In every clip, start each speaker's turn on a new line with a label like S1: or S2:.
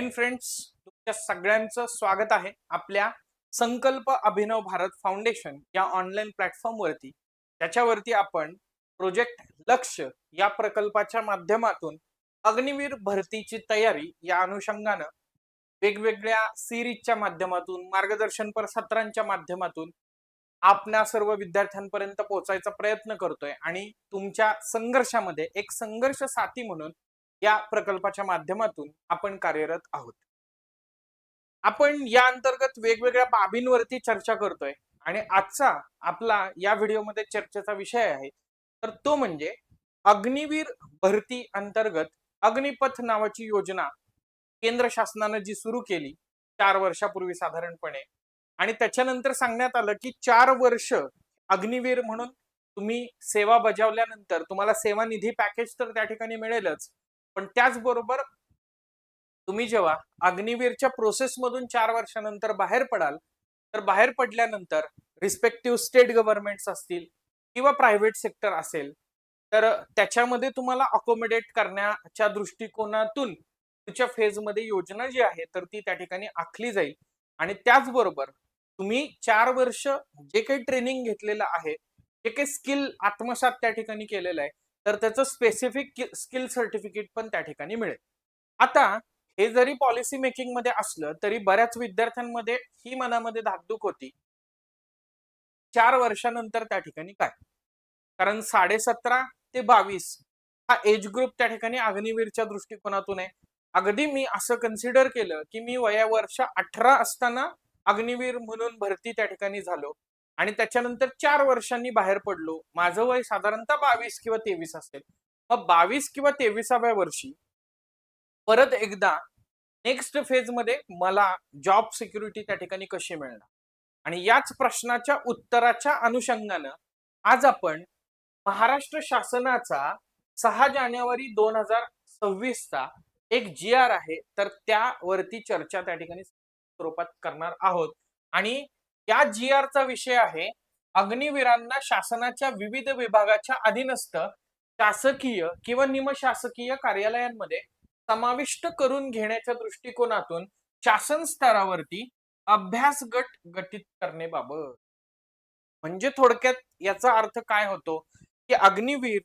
S1: जय Hind friends, तुमच्या सगळ्यांचं स्वागत आहे आपल्या संकल्प अभिनव भारत फाउंडेशन या ऑनलाईन प्लॅटफॉर्मवरती. त्याच्यावरती आपण प्रोजेक्ट लक्ष्य या प्रकल्पाच्या माध्यमातून अग्निवीर भरतीची तयारी या अनुषंगानं वेगवेगळ्या सिरीजच्या माध्यमातून मार्गदर्शनपर सत्रांच्या माध्यमातून आपल्या सर्व विद्यार्थ्यांपर्यंत पोहोचायचा प्रयत्न करतोय आणि तुमच्या संघर्षामध्ये एक संघर्ष साथी म्हणून या प्रकल्पाच्या माध्यमातून आपण कार्यरत आहोत. आपण या अंतर्गत वेगवेगळ्या बाबींवरती चर्चा करतोय आणि आजचा आपला या व्हिडिओमध्ये चर्चेचा विषय आहे तर तो म्हणजे अग्निवीर भरती अंतर्गत अग्निपथ नावाची योजना केंद्र शासनाने जी सुरू केली 4 वर्षापूर्वी साधारणपणे, आणि त्याच्यानंतर सांगण्यात आलं की 4 वर्ष अग्निवीर म्हणून तुम्ही सेवा बजावल्यानंतर तुम्हाला सेवा निधी पॅकेज तर त्या ठिकाणी मिळेलच, पण त्याचबरोबर तुम्ही जेव्हा अग्निवीरच्या प्रोसेसमधून 4 वर्षानंतर बाहेर पडाल तर बाहेर पडल्यानंतर रिस्पेक्टिव्ह स्टेट गव्हर्नमेंट्स असतील किंवा प्रायव्हेट सेक्टर असेल तर त्याच्यामध्ये तुम्हाला अकोमोडेट करण्याच्या दृष्टिकोनातून पुढच्या फेजमध्ये योजना जी आहे तर ती त्या ठिकाणी आखली जाईल. आणि त्याचबरोबर तुम्ही 4 वर्ष जे काही ट्रेनिंग घेतलेलं आहे, जे काही स्किल आत्मसात त्या ठिकाणी केलेलं आहे, तर त्याचं स्पेसिफिक स्किल सर्टिफिकेट पण त्या ठिकाणी मिळेल. आता हे जरी पॉलिसी मेकिंग मध्ये असलं तरी बऱ्याच विद्यार्थ्यांमध्ये ही मनामध्ये धाकधूक होती 4 वर्षानंतर त्या ठिकाणी काय, कारण 17.5 ते 22 हा एज ग्रुप त्या ठिकाणी अग्निवीरच्या दृष्टिकोनातून आहे. अगदी मी असं कन्सिडर केलं की मी वर्ष 18 असताना अग्निवीर म्हणून भरती त्या ठिकाणी झालो आणि त्याच्यानंतर 4 वर्षांनी बाहेर पडलो. माझं वय साधारणतः 22 किंवा 23 असेल. मग 22 किंवा 23व्या वर्षी परत एकदा नेक्स्ट फेज मध्ये मला जॉब सिक्युरिटी त्या ठिकाणी कशी मिळणार, आणि याच प्रश्नाच्या उत्तराच्या अनुषंगानं आज आपण महाराष्ट्र शासनाचा 6 जानेवारी 2026 चा एक GR आहे तर त्यावरती चर्चा त्या ठिकाणी स्वरूपात करणार आहोत. आणि या GR चा विषय आहे अग्निवीरांना शासनाच्या विविध विभागाच्या अधीनस्थ शासकीय किंवा निमशासकीय कार्यालयांमध्ये समाविष्ट करून घेण्याच्या दृष्टिकोनातून शासन स्तरावरती अभ्यास गट गठीत करण्याबाबत. म्हणजे थोडक्यात याचा अर्थ काय होतो की अग्निवीर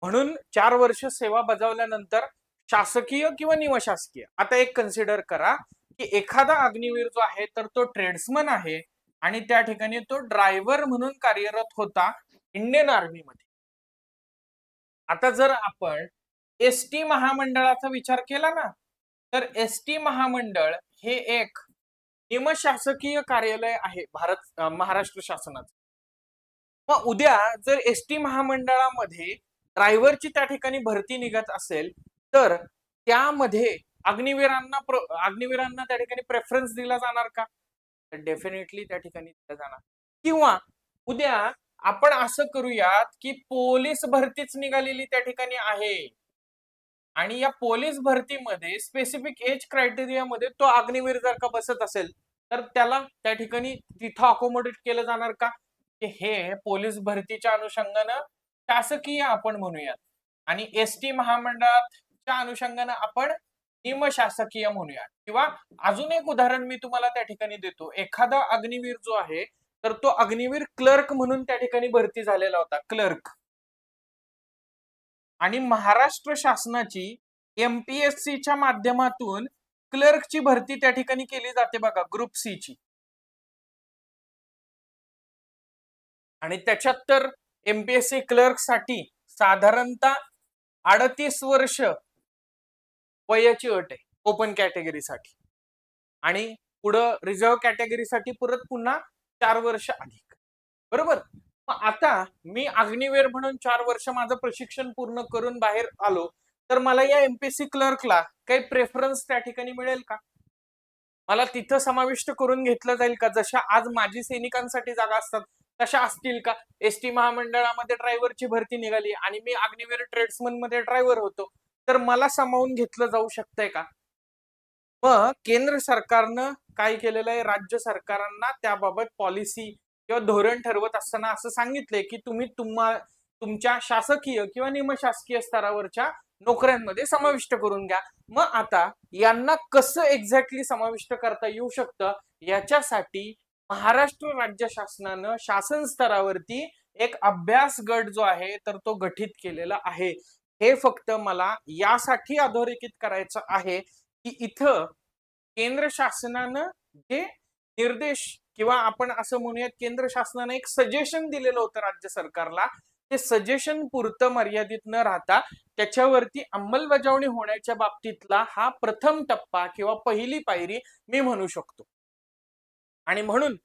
S1: म्हणून 4 वर्ष सेवा बजावल्यानंतर शासकीय किंवा निमशासकीय, आता एक कन्सिडर करा की एखादा अग्निवीर जो आहे तर तो ट्रेड्समन आहे आणि त्या ठिकाणी तो ड्रायव्हर म्हणून कार्यरत होता इंडियन आर्मी मध्ये. आता जर आपण एसटी महामंडळाचा विचार केला ना तर एसटी महामंडळ हे एक निमशासकीय कार्यालय आहे महाराष्ट्र शासनाचं. मग उद्या जर एसटी महामंडळामध्ये ड्रायव्हरची त्या ठिकाणी भरती निघत असेल तर त्यामध्ये अग्निवीरांना त्या ठिकाणी प्रेफरन्स दिला जाणार का? तर डेफिनेटली त्या ठिकाणी दिला जाणार. किंवा उद्या आपण असं करूयात की पोलीस भरतीच निघालेली त्या ठिकाणी आहे आणि या पोलीस भरतीमध्ये स्पेसिफिक एज क्रायटेरिया मध्ये तो अग्निवीर जर का बसत असेल तर त्याला त्या ठिकाणी तिथं अकोमोडेट केलं जाणार का? की हे पोलीस भरतीच्या अनुषंगानं शासकीय आपण म्हणूयात आणि एसटी महामंडळाच्या अनुषंगानं आपण निमशासकीय म्हणूयात. किंवा अजून एक उदाहरण मी तुम्हाला त्या ठिकाणी देतो. एखादा अग्निवीर जो आहे तर तो अग्निवीर क्लर्क म्हणून त्या ठिकाणी भरती झालेला होता, क्लर्क. आणि महाराष्ट्र शासनाची MPSC च्या माध्यमातून क्लर्कची भरती त्या ठिकाणी केली जाते बघा, ग्रुप C ची. आणि त्याच्यात तर MPSC क्लर्क साठी साधारणतः 38 वर्ष वयाची अट आहे ओपन कॅटेगरीसाठी, आणि पुढं रिझर्व्ह कॅटेगरीसाठी परत पुन्हा 4 वर्ष अधिक. बरोबर. मग आता मी अग्निवीर म्हणून 4 वर्ष माझं प्रशिक्षण पूर्ण करून बाहेर आलो तर मला या MPSC क्लर्कला काही प्रेफरन्स त्या ठिकाणी मिळेल का? मला तिथं समाविष्ट करून घेतलं जाईल का? जशा आज माजी सैनिकांसाठी जागा असतात तशा असतील का? एसटी महामंडळामध्ये ड्रायव्हरची भरती निघाली आणि मी अग्निवीर ट्रेड्समन मध्ये ड्रायव्हर होतो तर मला सामावून घेतलं जाऊ शकतंय का? मग केंद्र सरकारनं काय केलेलं आहे, राज्य सरकारांना त्याबाबत पॉलिसी किंवा धोरण ठरवत असताना असं सांगितलंय की तुम्ही तुमच्या शासकीय किंवा निमशासकीय स्तरावरच्या नोकऱ्यांमध्ये समाविष्ट करून घ्या. मग आता यांना कसं एक्झॅक्टली समाविष्ट करता येऊ शकतं, याच्यासाठी महाराष्ट्र राज्य शासनानं शासन स्तरावरती एक अभ्यास गट जो आहे तर तो गठीत केलेला आहे. हे फक्त मला यासाठी अधोरेखित करायचं आहे की इथं केंद्र शासनानं जे निर्देश किंवा आपण असं म्हणूयात, केंद्र शासनाने एक सजेशन दिलेलं होतं राज्य सरकारला, ते सजेशन पुरतं मर्यादित न राहता त्याच्यावरती अंमलबजावणी होण्याच्या बाबतीतला हा प्रथम टप्पा किंवा पहिली पायरी मी म्हणू शकतो. आणि म्हणून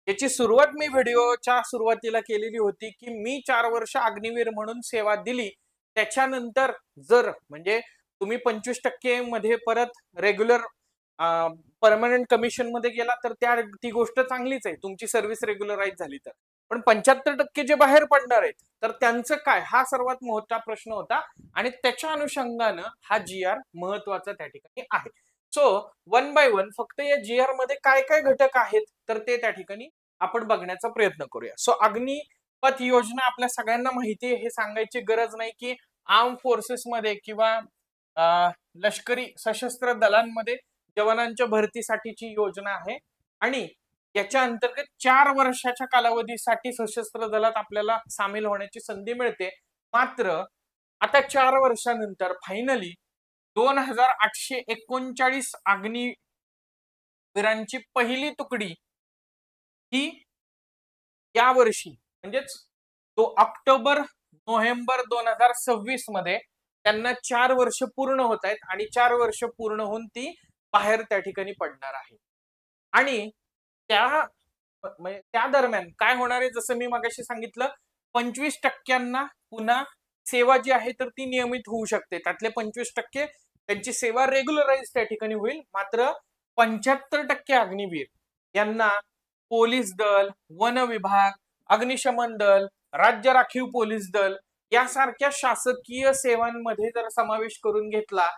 S1: याची सुरुवात मी व्हिडिओच्या सुरुवातीला केलेली होती की मी 4 वर्ष अग्निवीर म्हणून सेवा दिली. त्याच्यानंतर जर म्हणजे तुम्ही 25% मध्ये परत रेग्युलर परमनंट कमिशन मध्ये गेला तर ती गोष्ट चांगलीच आहे, तुमची सर्व्हिस रेग्युलराईज झाली तर. पण 75% जे बाहेर पडणार आहेत तर त्यांचं काय, हा सर्वात मोठा प्रश्न होता. आणि त्याच्या अनुषंगानं हा GR महत्वाचा त्या ठिकाणी आहे. सो वन बाय वन फक्त या GR मध्ये काय काय घटक आहेत तर ते त्या ठिकाणी आपण बघण्याचा प्रयत्न करूया. सो अग्निपथ योजना आपल्या सगळ्यांना माहिती आहे, हे सांगायची गरज नाही की आर्म फोर्सेस मध्ये किंवा लष्करी सशस्त्र दलांमध्ये जवानांच्या भरतीसाठीची योजना आहे. आणि याच्या अंतर्गत 4 वर्षाच्या कालावधीसाठी सशस्त्र दलात आपल्याला सामील होण्याची संधी मिळते. मात्र आता 4 वर्षानंतर फायनली 2839 अग्निवीरांची पहिली तुकडी ही या वर्षी म्हणजेच तो ऑक्टोबर नोव्हेंबर 2026 मध्ये त्यांना 4 वर्ष पूर्ण होत आहेत आणि 4 वर्ष पूर्ण होऊन ती बाहेर त्या ठिकाणी पडणार आहे. आणि त्या दरम्यान काय होणार आहे, जसं मी मगाशी सांगितलं, 25% पुन्हा सेवा जी आहे तर ती नियमित होऊ शकते. त्यातले 25% त्यांची सेवा रेग्युलराईज त्या ठिकाणी होईल. मात्र 75% अग्निवीर यांना पोलीस दल, वन विभाग, अग्निशमन दल, राज्य राखीव पोलीस दल यासारख्या शासकीय सेवांमध्ये जर समावेश करून घेतला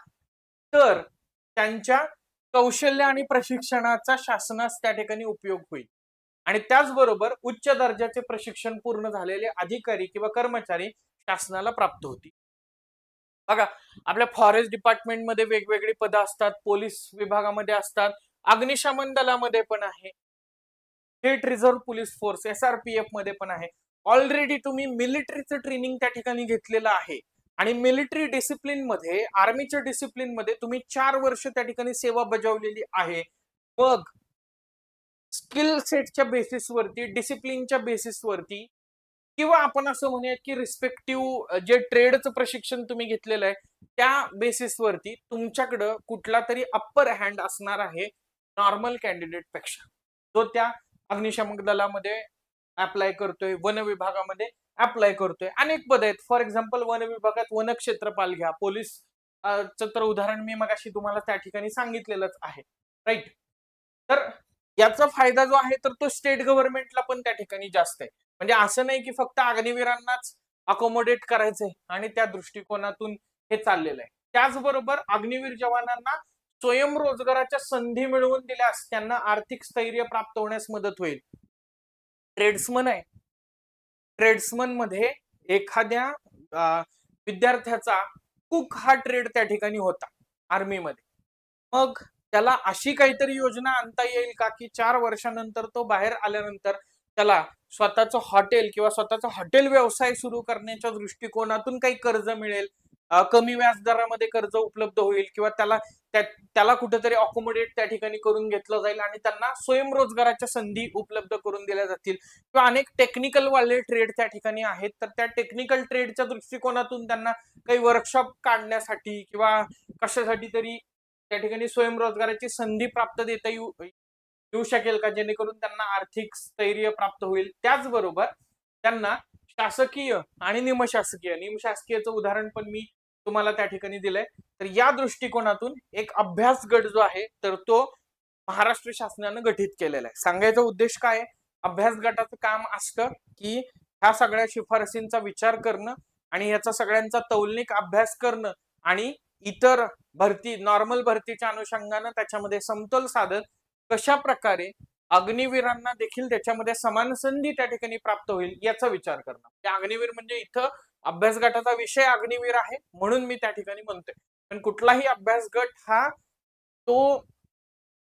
S1: तर त्यांच्या कौशल्य आणि प्रशिक्षणाचा शासनास त्या ठिकाणी उपयोग होईल. आणि त्याचबरोबर उच्च दर्जाचे प्रशिक्षण पूर्ण झालेले अधिकारी किंवा कर्मचारी शासनाला प्राप्त होतील. बघा, आपल्या फॉरेस्ट डिपार्टमेंटमध्ये वेगवेगळी पदं असतात, पोलीस विभागामध्ये असतात, अग्निशमन दलामध्ये पण आहे, state reserve police force SRPF मध्ये पण आहे. ऑलरेडी तुम्ही मिलिटरीचं ट्रेनिंग त्या ठिकाणी घेतलेलं आहे आणि मिलिटरी डिसिप्लिन मध्ये, आर्मीच्या डिसिप्लिन मध्ये तुम्ही 4 वर्ष त्या ठिकाणी सेवा बजावलेली आहे. मग स्किल सेटच्या बेसिसवरती, डिसिप्लिनच्या बेसिसवरती किंवा आपण असं म्हणूयात की रिस्पेक्टिव्ह जे ट्रेडचं प्रशिक्षण तुम्ही घेतलेलं आहे त्या बेसिसवरती तुमच्याकडं कुठला तरी अप्पर हँड असणार आहे नॉर्मल कॅन्डिडेट पेक्षा, जो त्या अग्निशमन दलामध्ये अप्लाय करतोय, वन विभागामध्ये अप्लाय करतोय. अनेक पद आहेत. फॉर एक्झाम्पल वन विभागात वन क्षेत्रपाल घ्या, पोलीस तर उदाहरण मी मगाशी तुम्हाला त्या ठिकाणी सांगितलेलंच आहे, राईट. तर याचा फायदा जो आहे तर तो स्टेट गव्हर्नमेंटला पण त्या ठिकाणी जास्त आहे. म्हणजे असं नाही की फक्त अग्निवीरांनाच अकोमोडेट करायचंय आणि त्या दृष्टिकोनातून हे चाललेलं आहे. त्याचबरोबर अग्निवीर जवानांना स्वयंरोजगाराच्या संधी मिळवून दिल्यास त्यांना आर्थिक स्थैर्य प्राप्त होण्यास मदत होईल. ट्रेड्समन आहे, ट्रेड्समन मध्ये एखाद्या विद्यार्थ्याचा कुक हा ट्रेड त्या ठिकाणी होता आर्मीमध्ये, मग त्याला अशी काहीतरी योजना आणता येईल का की 4 वर्षानंतर तो बाहेर आल्यानंतर त्याला स्वतःचं हॉटेल किंवा स्वतःचा हॉटेल व्यवसाय सुरू करण्याच्या दृष्टिकोनातून काही कर्ज मिळेल, कमी व्याजदरामध्ये कर्ज उपलब्ध होईल किंवा त्याला कुठेतरी अकोमोडेट त्या ठिकाणी करून घेतलं जाईल आणि त्यांना स्वयंरोजगाराच्या संधी उपलब्ध करून दिल्या जातील. किंवा अनेक टेक्निकल वाले ट्रेड त्या ठिकाणी आहेत, तर त्या टेक्निकल ट्रेडच्या दृष्टिकोनातून त्यांना काही वर्कशॉप काढण्यासाठी किंवा कशासाठी तरी त्या ठिकाणी स्वयंरोजगाराची संधी प्राप्त देता येऊ शकेल का, जेणेकरून त्यांना आर्थिक स्थैर्य प्राप्त होईल. त्याचबरोबर त्यांना शासकीय आणि निमशासकीयचं उदाहरण पण मी तुम्हाला त्या ठिकाणी दिलंय. तर या दृष्टिकोनातून एक अभ्यास गट जो आहे तर तो महाराष्ट्र शासनानं गठीत केलेला आहे. सांगायचा उद्देश काय आहे, अभ्यास गटाचं काम असतं की ह्या सगळ्या शिफारसींचा विचार करणं आणि याचा सगळ्यांचा तौलनिक अभ्यास करणं आणि इतर भरती, नॉर्मल भरतीच्या अनुषंगानं त्याच्यामध्ये समतोल साधत कशा प्रकारे अग्निवीरांना देखील त्याच्यामध्ये समान संधी त्या ठिकाणी प्राप्त होईल याचा विचार करणं. अग्निवीर म्हणजे इथं अभ्यास गटाचा विषय अग्निवीर आहे म्हणून मी त्या ठिकाणी म्हणतोय. पण कुठलाही अभ्यास गट हा तो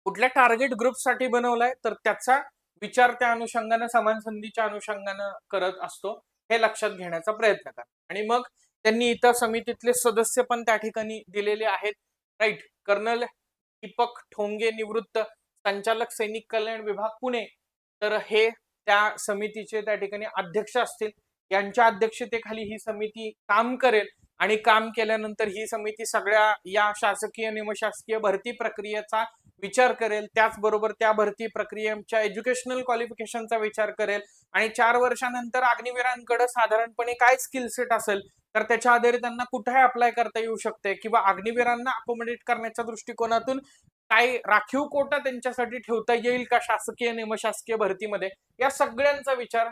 S1: कुठल्या टार्गेट ग्रुपसाठी बनवलाय तर त्याचा विचार त्या अनुषंगाने समान संधीच्या अनुषंगाने करत असतो, हे लक्षात घेण्याचा प्रयत्न करा. आणि मग त्यांनी इतर समितीतले सदस्य पण त्या ठिकाणी दिलेले आहेत. राईट. कर्नल दीपक ठोंगे निवृत्त, संचालक सैनिक कल्याण विभाग पुणे, तर हे त्या समितीचे त्या ठिकाणी अध्यक्ष असतील. यांच्या अध्यक्षतेखाली ही समिती काम करेल आणि काम केल्यानंतर ही समिती सगळ्या या शासकीय निमशासकीय भरती प्रक्रियेचा विचार करेल, त्याचबरोबर त्या भरती प्रक्रियेच्या एज्युकेशनल क्वालिफिकेशनचा विचार करेल आणि 4 वर्षानंतर अग्निवीरांकडे साधारणपणे काय स्किल सेट असेल तर त्याच्या आधारे त्यांना कुठे अप्लाय करता येऊ शकते किंवा अग्निवीरांना अकोमोडेट करण्याच्या दृष्टिकोनातून काय राखीव कोटा त्यांच्यासाठी ठेवता येईल का शासकीय निमशासकीय भरतीमध्ये, या सगळ्यांचा विचार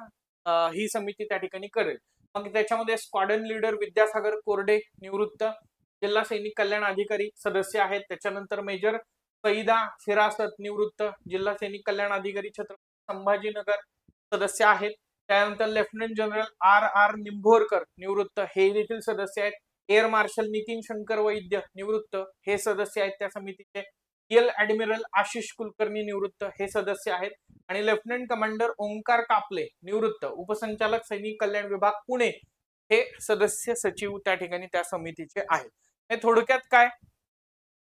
S1: ही समिती त्या ठिकाणी करेल. मग त्याच्यामध्ये स्क्वॉड्रन लीडर विद्यासागर कोरडे निवृत्त, जिल्हा सैनिक कल्याण अधिकारी सदस्य आहेत. त्याच्यानंतर मेजर सईदा फिरासत निवृत्त, जिल्हा सैनिक कल्याण अधिकारी छत्रपती संभाजीनगर सदस्य आहेत. त्यानंतर lieutenant general R R Nimbhorkar निवृत्त, हे देखील सदस्य आहेत. एअर मार्शल नितीन शंकर वैद्य निवृत्त, हे सदस्य आहेत त्या समितीचे. एअर ऍडमिरल आशिष कुलकर्णी निवृत्त, हे सदस्य आहेत. आणि लेफ्टनंट कमांडर ओंकार कापले निवृत्त, उपसंचालक सैनिक कल्याण विभाग पुणे, हे सदस्य सचिव त्या ठिकाणी त्या समितीचे आहेत. हे थोडक्यात काय,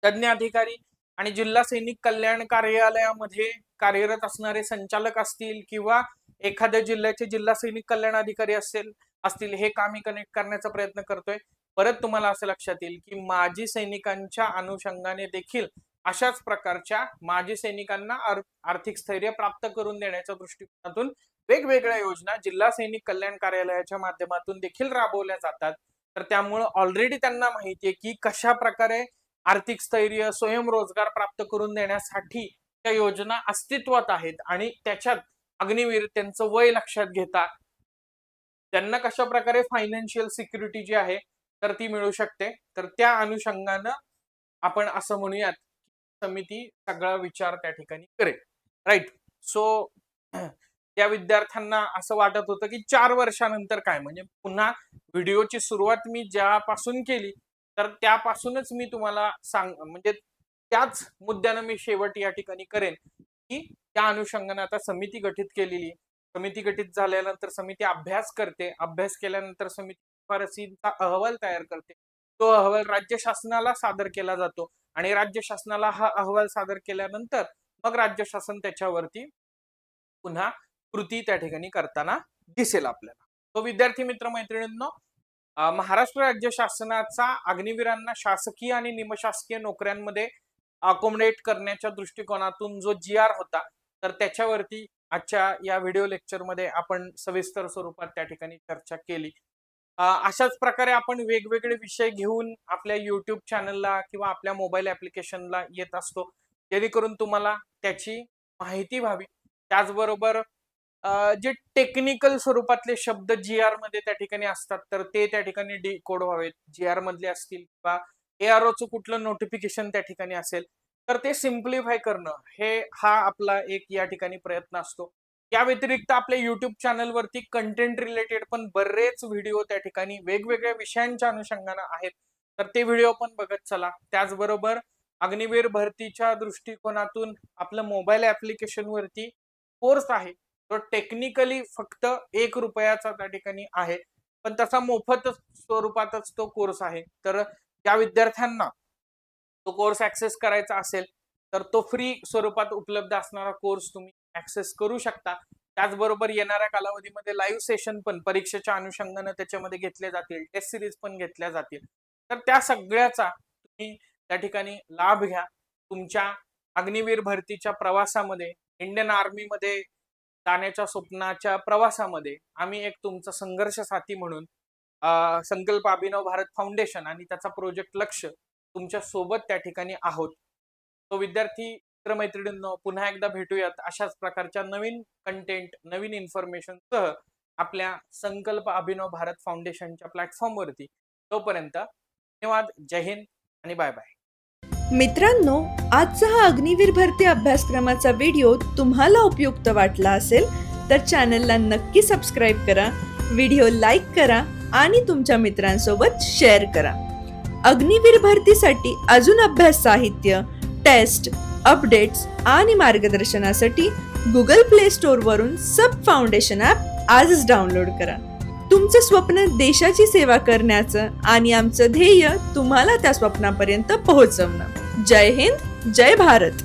S1: तज्ञ अधिकारी आणि जिल्हा सैनिक कल्याण कार्यालयामध्ये कार्यरत असणारे संचालक असतील किंवा एखाद्या जिल्ह्याचे जिल्हा सैनिक कल्याण अधिकारी असतील हे कामी कनेक्ट करण्याचा प्रयत्न करतोय. परत तुम्हाला असं लक्षात येईल की माजी सैनिकांच्या अनुषंगाने देखील अशाच प्रकारच्या माजी सैनिकांना आर्थिक स्थैर्य प्राप्त करून देण्याच्या दृष्टिकोनातून वेगवेगळ्या योजना जिल्हा सैनिक कल्याण कार्यालयाच्या माध्यमातून देखील राबवल्या जातात. तर त्यामुळे ऑलरेडी त्यांना माहितीये की कशा प्रकारे आर्थिक स्थैर्य स्वयंरोजगार प्राप्त करून देण्यासाठी त्या योजना अस्तित्वात आहेत आणि त्याच्यात अग्निवीर त्यांचं वय लक्षात घेता त्यांना कशा प्रकारे फायनान्शियल सिक्युरिटी जी आहे तर ती मिळू शकते. तर त्या अनुषंगानं आपण असं म्हणूयात समिती सगळा विचार त्या ठिकाणी करेल. राईट. सो त्या विद्यार्थ्यांना असं वाटत होतं की 4 वर्षानंतर काय, म्हणजे पुन्हा व्हिडिओची सुरुवात मी ज्यापासून केली तर त्यापासूनच मी तुम्हाला म्हणजे त्याच मुद्द्यानं मी शेवट या ठिकाणी करेन की त्या अनुषंगाने आता समिती गठीत केलेली, समिती गठीत झाल्यानंतर समिती अभ्यास करते, अभ्यास केल्यानंतर समिती शिफारसींचा अहवाल तयार करते, तो अहवाल राज्य शासनाला सादर केला जातो आणि राज्य शासनाला हा अहवाल सादर केल्यानंतर मग राज्य शासन त्याच्यावरती पुन्हा कृती त्या ठिकाणी करताना दिसेल आपल्याला. तो विद्यार्थी मित्र मैत्रिणींनो, महाराष्ट्र राज्य शासनाचा अग्निवीरांना शासकीय आणि निमशासकीय नोकऱ्यांमध्ये अकोमोडेट करण्याच्या दृष्टिकोनातून जो GR होता तर त्याच्यावरती आजच्या या व्हिडिओ लेक्चरमध्ये आपण सविस्तर स्वरूपात त्या ठिकाणी चर्चा केली. अशाच प्रकारे आपण वेगवेगळे विषय घेऊन आपल्या YouTube चॅनलला किंवा आपल्या मोबाईल ऍप्लिकेशनला येत असतो, जेणेकरून तुम्हाला त्याची माहिती व्हावी. त्याचबरोबर जे टेक्निकल स्वरूपातले शब्द GR मध्ये त्या ठिकाणी असतात तर ते त्या ठिकाणी डिकोड व्हावेत. GR मधले असतील किंवा AROचं कुठलं नोटिफिकेशन त्या ठिकाणी असेल तर ते सिम्प्लिफाय करणं हा आपला एक या ठिकाणी प्रयत्न असतो. या व्यतिरिक्त आपल्या YouTube चॅनलवरती कंटेंट रिलेटेड पण बरेच व्हिडिओ त्या ठिकाणी वेगवेगळ्या विषयांच्या अनुषंगाने आहेत, तर ते व्हिडिओ पण बघत चला. त्याचबरोबर अग्निवीर भरतीच्या दृष्टिकोनातून आपलं मोबाईल ऍप्लिकेशन वरती कोर्स आहे, तो टेक्निकली फक्त 1 रुपयाचा त्या ठिकाणी आहे, पण तसा मोफत स्वरूपातच तो कोर्स आहे. तर त्या विद्यार्थ्यांना तो कोर्स ऍक्सेस करायचा असेल तर तो फ्री स्वरूपात उपलब्ध असणारा कोर्स तुम्ही ऍक्सेस करू शकता. त्याचबरोबर येणाऱ्या कालावधीमध्ये लाईव्ह सेशन पण परीक्षेच्या अनुषंगाने त्याच्यामध्ये घेतले जातील, टेस्ट सिरीज पण घेतल्या जातील. तर त्या सगळ्याचा तुम्ही त्या ठिकाणी लाभ घ्या. तुमच्या अग्निवीर भरतीच्या प्रवासामध्ये, इंडियन आर्मी मध्ये जाण्याच्या स्वप्नाच्या प्रवासामध्ये आम्ही एक तुमचा संघर्ष साथी म्हणून संकल्प अभिनव भारत फाउंडेशन आणि त्याचा प्रोजेक्ट लक्ष तुमच्या सोबत त्या ठिकाणी आहोत. तो विद्यार्थी मित्रमैत्रिणींनो, पुन्हा एकदा भेटूयात अशाच प्रकारच्या नवीन कंटेंट, नवीन इन्फॉर्मेशन सह आपल्या संकल्प अभिनव भारत फाउंडेशनच्या प्लॅटफॉर्मवरती. तोपर्यंत धन्यवाद, जय हिंद आणि बाय बाय.
S2: मित्रांनो, आजचा हा अग्निवीर भरती अभ्यासक्रमाचा व्हिडिओ तुम्हाला उपयुक्त वाटला असेल तर चॅनलला नक्की सबस्क्राईब करा, व्हिडिओ लाईक करा आणि तुमच्या मित्रांसोबत शेअर करा. अग्निवीर भरतीसाठी अजून अभ्यास साहित्य, टेस्ट, अपडेट्स आणि मार्गदर्शनासाठी गुगल प्ले स्टोअर वरून सब फाउंडेशन ॲप आजच डाउनलोड करा. तुमचं स्वप्न देशाची सेवा करण्याचं आणि आमचं ध्येय तुम्हाला त्या स्वप्नापर्यंत पोहोचवणं. जय हिंद, जय भारत.